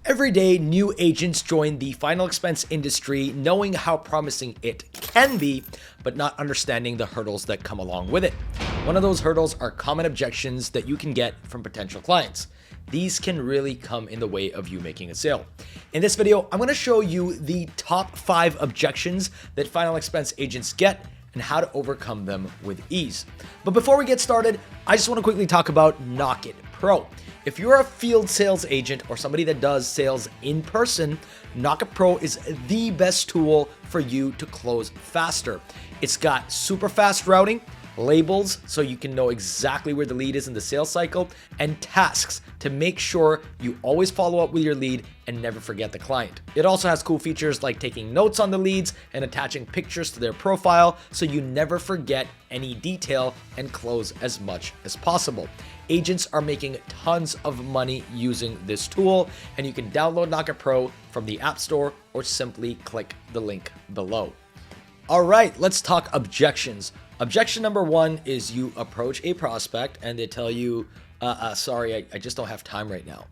Every day, new agents join the final expense industry knowing how promising it can be, but not understanding the hurdles that come along with it. One of those hurdles are common objections that you can get from potential clients. These can really come in the way of you making a sale. In this video, I'm going to show you the top 5 objections that final expense agents get and how to overcome them with ease. But before we get started, I just want to quickly talk about Knock It Pro. If you're a field sales agent or somebody that does sales in person, Knock It Pro is the best tool for you to close faster. It's got super fast routing, labels so you can know exactly where the lead is in the sales cycle, and tasks to make sure you always follow up with your lead and never forget the client. It also has cool features like taking notes on the leads and attaching pictures to their profile so you never forget any detail and close as much as possible. Agents are making tons of money using this tool, and you can download Knock It Pro from the App Store or simply click the link below. All right, let's talk objections. Objection number 1 is you approach a prospect and they tell you, sorry, I just don't have time right now.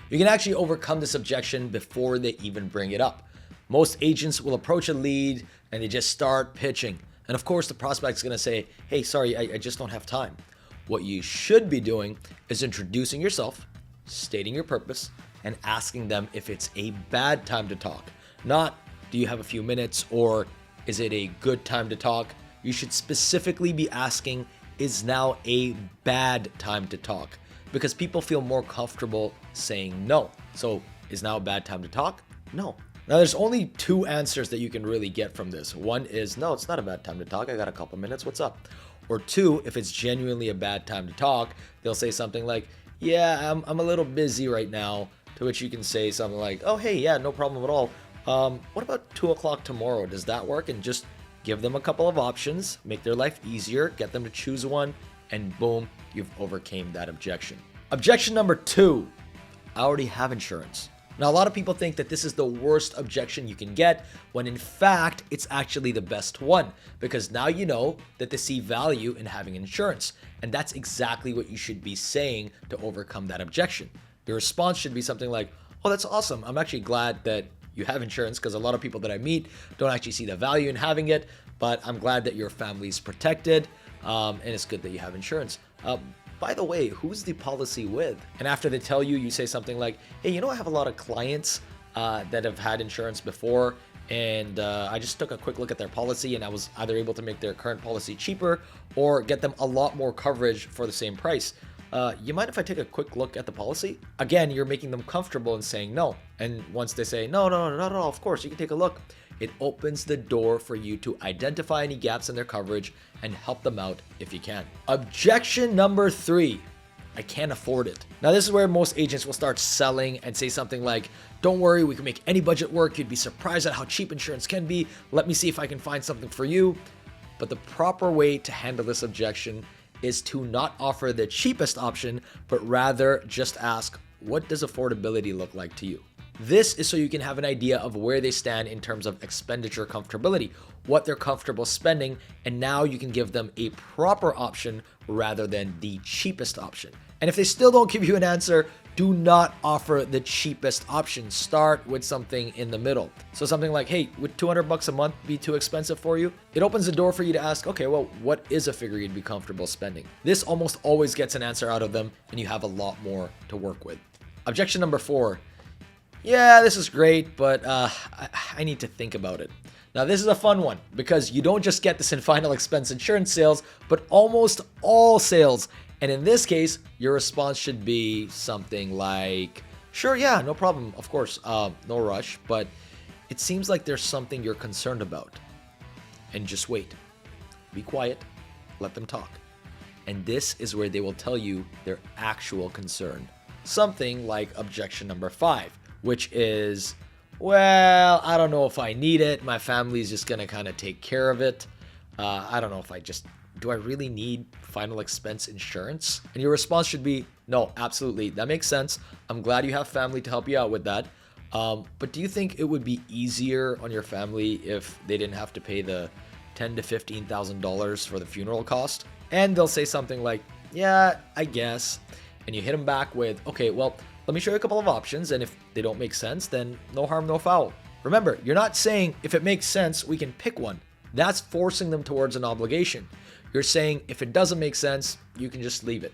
You can actually overcome this objection before they even bring it up. Most agents will approach a lead and they just start pitching. And of course, the prospect's gonna say, hey, sorry, I just don't have time. What you should be doing is introducing yourself, stating your purpose, and asking them if it's a bad time to talk. Not, do you have a few minutes, or is it a good time to talk? You should specifically be asking, is now a bad time to talk? Because people feel more comfortable saying no. So, is now a bad time to talk? No. Now, there's only 2 answers that you can really get from this. One is, no, it's not a bad time to talk. I got a couple minutes. What's up? Or 2, if it's genuinely a bad time to talk, they'll say something like, yeah, I'm a little busy right now. To which you can say something like, oh, hey, yeah, no problem at all. What about 2 o'clock tomorrow? Does that work? And just give them a couple of options, make their life easier, get them to choose one, and boom, you've overcame that objection. Objection number 2, I already have insurance. Now, a lot of people think that this is the worst objection you can get, when in fact, it's actually the best one, because now you know that they see value in having insurance. And that's exactly what you should be saying to overcome that objection. Your response should be something like, oh, that's awesome. I'm actually glad that you have insurance, because a lot of people that I meet don't actually see the value in having it, but I'm glad that your family's protected, and it's good that you have insurance. By the way, who's the policy with? And after they tell you, you say something like, hey, I have a lot of clients that have had insurance before, and I just took a quick look at their policy, and I was either able to make their current policy cheaper or get them a lot more coverage for the same price. You mind if I take a quick look at the policy? Again, you're making them comfortable in saying no. And once they say, no, not at all, of course, you can take a look, it opens the door for you to identify any gaps in their coverage and help them out if you can. Objection number 3, I can't afford it. Now, this is where most agents will start selling and say something like, don't worry, we can make any budget work. You'd be surprised at how cheap insurance can be. Let me see if I can find something for you. But the proper way to handle this objection is to not offer the cheapest option, but rather just ask, what does affordability look like to you? This is so you can have an idea of where they stand in terms of expenditure comfortability, what they're comfortable spending, and now you can give them a proper option rather than the cheapest option. And if they still don't give you an answer, do not offer the cheapest option. Start with something in the middle. So something like, hey, would $200 a month be too expensive for you? It opens the door for you to ask, okay, well, what is a figure you'd be comfortable spending? This almost always gets an answer out of them, and you have a lot more to work with. Objection number 4, yeah, this is great, but I need to think about it. Now, this is a fun one because you don't just get this in final expense insurance sales, but almost all sales. And in this case, your response should be something like, sure, yeah, no problem, of course, no rush, but it seems like there's something you're concerned about. And just wait. Be quiet. Let them talk. And this is where they will tell you their actual concern. Something like objection number 5, which is, well, I don't know if I need it. My family's just going to kind of take care of it. I don't know if do I really need final expense insurance? And your response should be, no, absolutely. That makes sense. I'm glad you have family to help you out with that. But do you think it would be easier on your family if they didn't have to pay the $10,000 to $15,000 for the funeral cost? And they'll say something like, yeah, I guess. And you hit them back with, okay, well, let me show you a couple of options. And if they don't make sense, then no harm, no foul. Remember, you're not saying if it makes sense, we can pick one. That's forcing them towards an obligation. You're saying if it doesn't make sense, you can just leave it.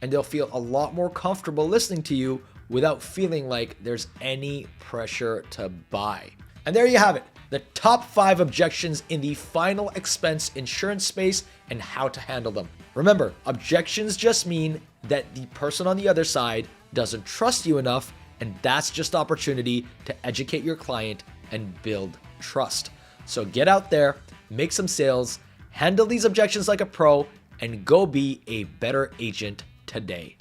And they'll feel a lot more comfortable listening to you without feeling like there's any pressure to buy. And there you have it, the top 5 objections in the final expense insurance space and how to handle them. Remember, objections just mean that the person on the other side doesn't trust you enough, and that's just opportunity to educate your client and build trust. So get out there, make some sales, handle these objections like a pro, and go be a better agent today.